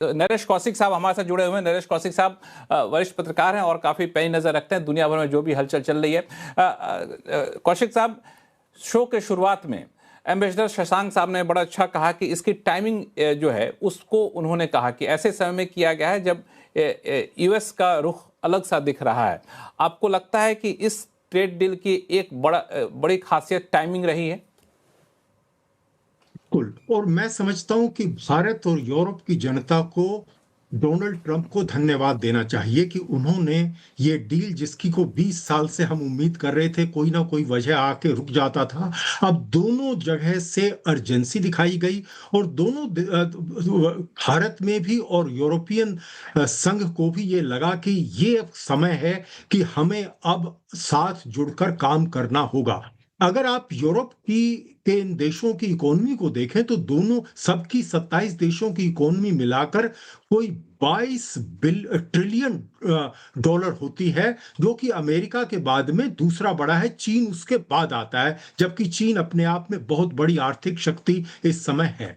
तो नरेश कौशिक साहब हमारे साथ जुड़े हुए हैं। नरेश कौशिक साहब वरिष्ठ पत्रकार हैं और काफी पैनी नजर रखते हैं दुनिया भर में जो भी हलचल चल रही है। कौशिक साहब, शो के शुरुआत में एम्बेसडर शशांक साहब ने बड़ा अच्छा कहा कि इसकी टाइमिंग जो है उसको उन्होंने कहा कि ऐसे समय में किया गया है जब यूएस का रुख अलग सा दिख रहा है। आपको लगता है कि इस ट्रेड डील की एक बड़ी खासियत टाइमिंग रही है? बिल्कुल। और मैं समझता हूं कि भारत और यूरोप की जनता को डोनाल्ड ट्रंप को धन्यवाद देना चाहिए कि उन्होंने ये डील, जिसकी को 20 साल से हम उम्मीद कर रहे थे, कोई ना कोई वजह आके रुक जाता था, अब दोनों जगह से अर्जेंसी दिखाई गई और दोनों भारत में भी और यूरोपियन संघ को भी ये लगा कि ये समय है कि हमें अब साथ जुड़कर काम करना होगा। अगर आप यूरोप के इन देशों की इकोनॉमी को देखें तो दोनों सबकी 27 देशों की इकोनॉमी मिलाकर कोई 22 ट्रिलियन डॉलर होती है, जो कि अमेरिका के बाद में दूसरा बड़ा है। चीन उसके बाद आता है, जबकि चीन अपने आप में बहुत बड़ी आर्थिक शक्ति इस समय है।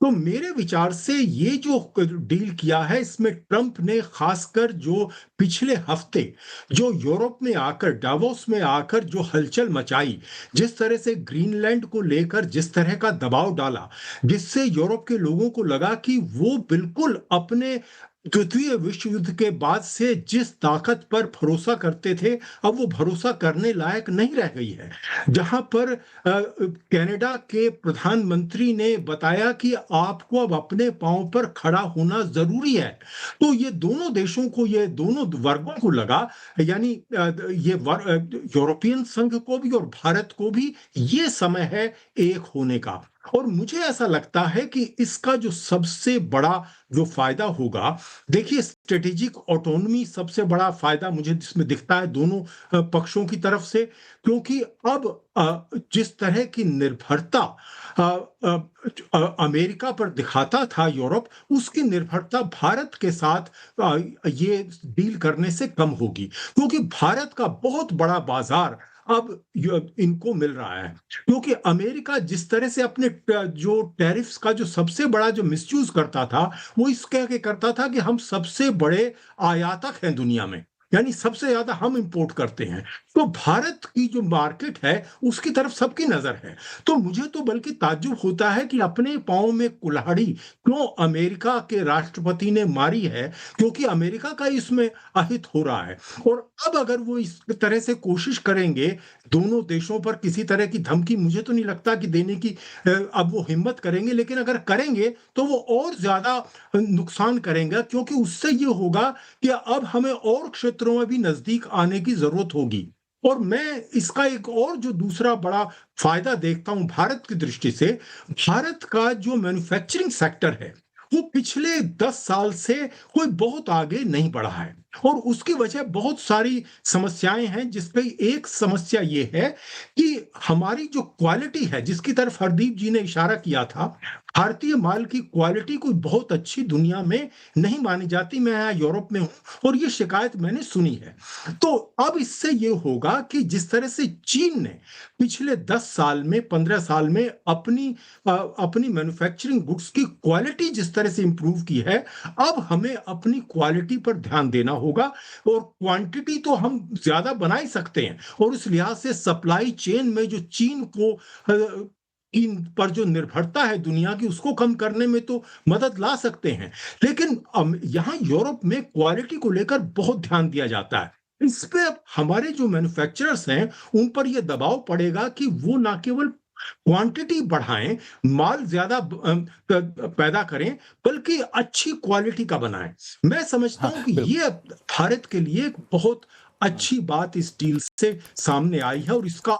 तो मेरे विचार से ये जो डील किया है, इसमें ट्रंप ने खासकर जो पिछले हफ्ते जो यूरोप में आकर, डावोस में आकर जो हलचल मचाई, जिस तरह से ग्रीनलैंड को लेकर जिस तरह का दबाव डाला, जिससे यूरोप के लोगों को लगा कि वो बिल्कुल अपने द्वितीय विश्व युद्ध के बाद से जिस ताकत पर भरोसा करते थे, अब वो भरोसा करने लायक नहीं रह गई है। जहां पर कनाडा के प्रधानमंत्री ने बताया कि आपको अब अपने पांव पर खड़ा होना जरूरी है। तो ये दोनों देशों को, ये दोनों वर्गों को लगा, यानी यूरोपियन संघ को भी और भारत को भी, ये समय है एक होने का। और मुझे ऐसा लगता है कि इसका जो सबसे बड़ा जो फायदा होगा, देखिए, स्ट्रेटेजिक ऑटोनॉमी सबसे बड़ा फायदा मुझे जिसमें दिखता है दोनों पक्षों की तरफ से, क्योंकि अब जिस तरह की निर्भरता अमेरिका पर दिखाता था यूरोप, उसकी निर्भरता भारत के साथ ये डील करने से कम होगी, क्योंकि भारत का बहुत बड़ा बाजार अब इनको मिल रहा है। क्योंकि अमेरिका जिस तरह से अपने जो टैरिफ्स का जो सबसे बड़ा जो मिसयूज करता था, वो इसके के करता था कि हम सबसे बड़े आयातक हैं दुनिया में, यानी सबसे ज्यादा हम इंपोर्ट करते हैं। तो भारत की जो मार्केट है उसकी तरफ सबकी नजर है। तो मुझे तो बल्कि ताज्जुब होता है कि अपने पांव में कुल्हाड़ी क्यों अमेरिका के राष्ट्रपति ने मारी है, क्योंकि अमेरिका का इसमें अहित हो रहा है। और अब अगर वो इस तरह से कोशिश करेंगे दोनों देशों पर किसी तरह की धमकी, मुझे तो नहीं लगता कि देने की अब वो हिम्मत करेंगे, लेकिन अगर करेंगे तो वो और ज्यादा नुकसान करेंगे, क्योंकि उससे ये होगा कि अब हमें और क्षेत्रों में भी नजदीक आने की जरूरत होगी। और मैं इसका एक और जो दूसरा बड़ा फायदा देखता हूं भारत की दृष्टि से, भारत का जो मैन्युफैक्चरिंग सेक्टर है वो पिछले 10 साल से कोई बहुत आगे नहीं बढ़ा है, और उसकी वजह बहुत सारी समस्याएं हैं, जिसमें एक समस्या ये है कि हमारी जो क्वालिटी है, जिसकी तरफ हरदीप जी ने इशारा किया था, भारतीय माल की क्वालिटी कोई बहुत अच्छी दुनिया में नहीं मानी जाती। मैं यहाँ यूरोप में हूं और ये शिकायत मैंने सुनी है। तो अब इससे ये होगा कि जिस तरह से चीन ने पिछले 10 साल में, 15 साल में अपनी मैन्युफैक्चरिंग गुड्स की क्वालिटी जिस तरह से इंप्रूव की है, अब हमें अपनी क्वालिटी पर ध्यान देना होगा। और क्वांटिटी तो हम ज्यादा बना ही सकते हैं, और इस लिहाज से सप्लाई चेन में जो चीन को इन पर जो निर्भरता है दुनिया की, उसको कम करने में तो मदद ला सकते हैं। लेकिन यहाँ यूरोप में क्वालिटी को लेकर बहुत ध्यान दिया जाता है। इस पे अब हमारे जो मैन्युफैक्चरर्स हैं उन पर यह दबाव पड़ेगा कि वो ना केवल क्वांटिटी बढ़ाएं, माल ज्यादा पैदा करें, बल्कि अच्छी क्वालिटी का बनाएं। मैं समझता हाँ, हूं कि बिल्कुल। ये भारत के लिए एक बहुत अच्छी बात इस डील से सामने आई है, और इसका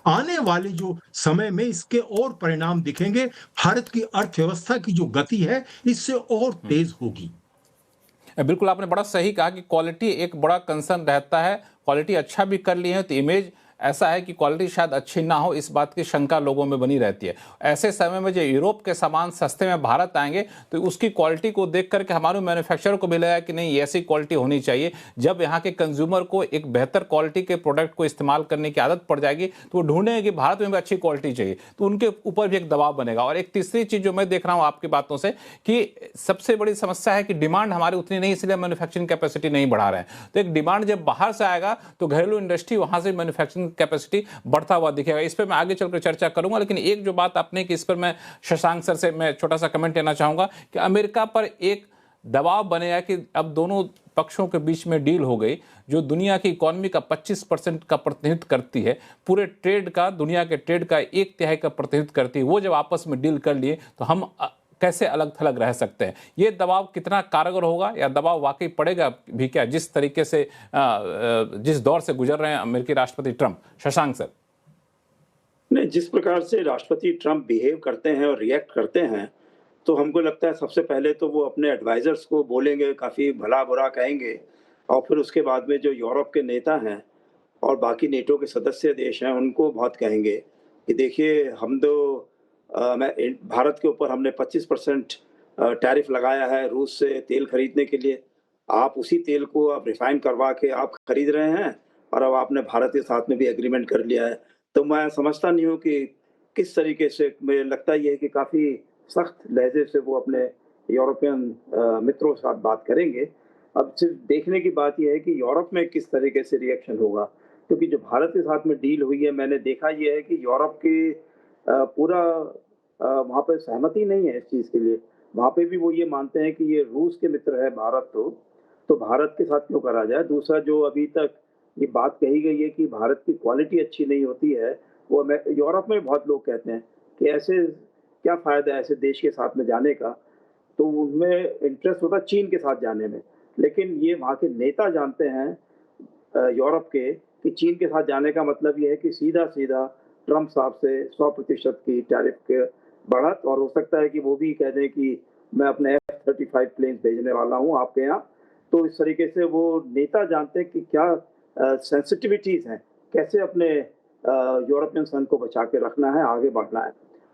आने वाले जो समय में इसके और परिणाम दिखेंगे। भारत की अर्थव्यवस्था की जो गति है इससे और तेज होगी। बिल्कुल, आपने बड़ा सही कहा कि क्वालिटी एक बड़ा कंसर्न रहता है। क्वालिटी अच्छा भी कर लिए हैं तो इमेज ऐसा है कि क्वालिटी शायद अच्छी ना हो, इस बात की शंका लोगों में बनी रहती है। ऐसे समय में जो यूरोप के सामान सस्ते में भारत आएंगे तो उसकी क्वालिटी को देख करके हमारे मैन्युफैक्चरर को भी लगा कि नहीं, ऐसी क्वालिटी होनी चाहिए। जब यहाँ के कंज्यूमर को एक बेहतर क्वालिटी के प्रोडक्ट को इस्तेमाल करने की आदत पड़ जाएगी तो वो ढूंढेंगे कि भारत में भी अच्छी क्वालिटी चाहिए, तो उनके ऊपर भी एक दबाव बनेगा। और एक तीसरी चीज जो मैं देख रहा हूं आपकी बातों से कि सबसे बड़ी समस्या है कि डिमांड हमारी उतनी नहीं, इसलिए मैन्युफैक्चरिंग कैपेसिटी नहीं बढ़ा रहे हैं। तो एक डिमांड जब बाहर से आएगा तो घरेलू इंडस्ट्री वहां से मैन्युफैक्चरिंग कैपेसिटी बढ़ता हुआ दिखेगा। इस पर मैं आगे चलकर चर्चा करूंगा, लेकिन एक जो बात आपने कि इस पर मैं शशांक सर से मैं छोटा सा कमेंट लेना चाहूंगा कि अमेरिका पर एक दबाव बनेगा कि अब दोनों पक्षों के बीच में डील हो गई जो दुनिया की इकोनॉमी का 25% का प्रतिनिधित्व करती है, पूरे ट्रेड का, दुनिया के ट्रेड का 1/3 का प्रतिनिधित्व करती है। वो जब आपस में डील कर लिए तो हम कैसे अलग थलग रह सकते हैं? ये दबाव कितना कारगर होगा या दबाव वाकई पड़ेगा भी क्या, जिस तरीके से जिस दौर से गुजर रहे हैं अमेरिकी राष्ट्रपति ट्रंप? शशांक सर। नहीं, जिस प्रकार से राष्ट्रपति ट्रंप बिहेव करते हैं और रिएक्ट करते हैं, तो हमको लगता है सबसे पहले तो वो अपने एडवाइजर्स को बोलेंगे, काफ़ी भला-बुरा कहेंगे और फिर उसके बाद में जो यूरोप के नेता हैं और बाकी नेटो के सदस्य देश हैं, उनको बहुत कहेंगे कि देखिए हम तो भारत के ऊपर हमने 25% टैरिफ लगाया है रूस से तेल खरीदने के लिए। आप उसी तेल को आप रिफाइन करवा के आप खरीद रहे हैं और अब आपने भारत के साथ में भी एग्रीमेंट कर लिया है। तो मैं समझता नहीं हूँ कि किस तरीके से, मुझे लगता ये है कि काफ़ी सख्त लहजे से वो अपने यूरोपियन मित्रों के साथ बात करेंगे। अब सिर्फ देखने की बात यह है कि यूरोप में किस तरीके से रिएक्शन होगा, क्योंकि जो भारत के साथ में डील हुई है, मैंने देखा ये है कि यूरोप की पूरा वहाँ पे सहमति नहीं है इस चीज़ के लिए। वहाँ पे भी वो ये मानते हैं कि ये रूस के मित्र है भारत, तो भारत के साथ क्यों करा जाए। दूसरा, जो अभी तक ये बात कही गई है कि भारत की क्वालिटी अच्छी नहीं होती है, वो यूरोप में बहुत लोग कहते हैं कि ऐसे क्या फ़ायदा है ऐसे देश के साथ में जाने का, तो उनमें इंटरेस्ट होता है चीन के साथ जाने में। लेकिन ये वहाँ के नेता जानते हैं यूरोप के कि चीन के साथ जाने का मतलब ये है कि सीधा-सीधा ट्रंप साहब से 100% की टैरिफ के बढ़त, और हो सकता है कि वो भी कह दें कि मैं अपने F-35 प्लेन्स भेजने वाला हूँ आपके यहाँ। तो इस तरीके से वो नेता जानते हैं कि क्या सेंसिटिविटीज़ हैं, कैसे अपने यूरोपियन संघ को बचा के रखना है, आगे बढ़ना है।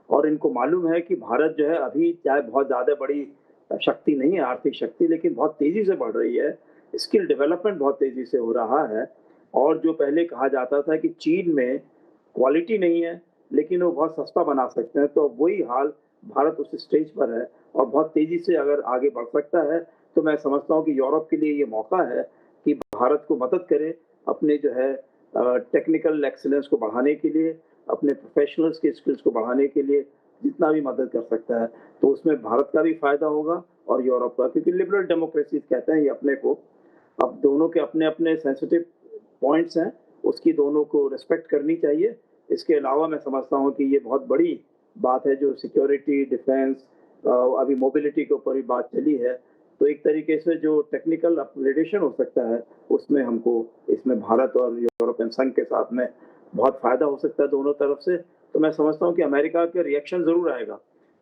और इनको मालूम है कि भारत जो है अभी चाहे बहुत ज़्यादा बड़ी शक्ति नहीं है, आर्थिक शक्ति, लेकिन बहुत तेज़ी से बढ़ रही है। स्किल डेवलपमेंट बहुत तेज़ी से हो रहा है। और जो पहले कहा जाता था कि चीन में क्वालिटी नहीं है लेकिन वो बहुत सस्ता बना सकते हैं, तो वही हाल भारत उस स्टेज पर है और बहुत तेज़ी से अगर आगे बढ़ सकता है। तो मैं समझता हूँ कि यूरोप के लिए ये मौका है कि भारत को मदद करे अपने जो है टेक्निकल एक्सीलेंस को बढ़ाने के लिए, अपने प्रोफेशनल्स के स्किल्स को बढ़ाने के लिए जितना भी मदद कर सकता है, तो उसमें भारत का भी फ़ायदा होगा और यूरोप का, क्योंकि लिबरल डेमोक्रेसी कहते हैं ये अपने को। अब दोनों के अपने-अपने सेंसिटिव पॉइंट्स हैं, उसकी दोनों को रिस्पेक्ट करनी चाहिए। इसके अलावा मैं समझता हूँ कि ये बहुत बड़ी बात है जो सिक्योरिटी, डिफेंस, अभी मोबिलिटी के ऊपर भी बात चली है, तो एक तरीके से जो टेक्निकल अपग्रेडेशन हो सकता है उसमें हमको, इसमें भारत और यूरोपियन संघ के साथ में बहुत फ़ायदा हो सकता है दोनों तरफ से। तो मैं समझता हूँ कि अमेरिका के रिएक्शन ज़रूर आएगा,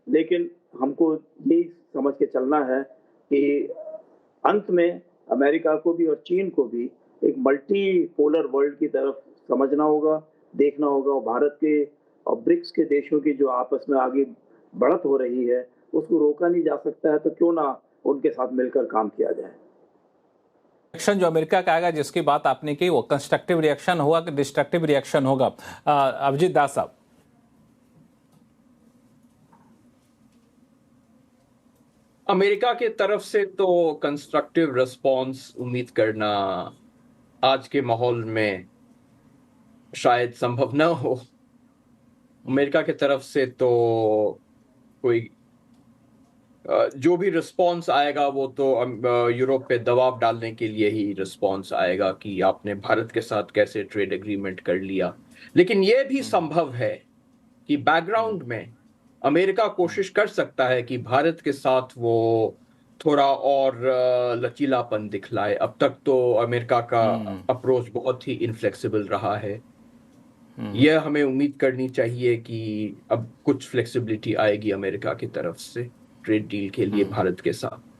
लेकिन हमको यही समझ के चलना है कि अंत में अमेरिका को भी और चीन को भी एक मल्टी पोलर वर्ल्ड की तरफ समझना होगा, देखना होगा। और भारत के और ब्रिक्स के देशों की जो आपस में आगे बढ़त हो रही है उसको रोका नहीं जा सकता है, तो क्यों ना उनके साथ मिलकर काम किया जाए। रिएक्शन जो अमेरिका का आएगा, जिसकी बात आपने की, वो कंस्ट्रक्टिव रिएक्शन होगा कि डिस्ट्रक्टिव रिएक्शन होगा? अभिजीत दास साहब। अमेरिका के तरफ से तो कंस्ट्रक्टिव रिस्पॉन्स उम्मीद करना आज के माहौल में शायद संभव न हो। अमेरिका के तरफ से तो कोई जो भी रिस्पॉन्स आएगा वो तो यूरोप पे दबाव डालने के लिए ही रिस्पॉन्स आएगा कि आपने भारत के साथ कैसे ट्रेड एग्रीमेंट कर लिया। लेकिन ये भी संभव है कि बैकग्राउंड में अमेरिका कोशिश कर सकता है कि भारत के साथ वो थोड़ा और लचीलापन दिखलाए। अब तक तो अमेरिका का अप्रोच बहुत ही इनफ्लेक्सिबल रहा है। यह हमें उम्मीद करनी चाहिए कि अब कुछ फ्लेक्सिबिलिटी आएगी अमेरिका की तरफ से ट्रेड डील के लिए भारत के साथ।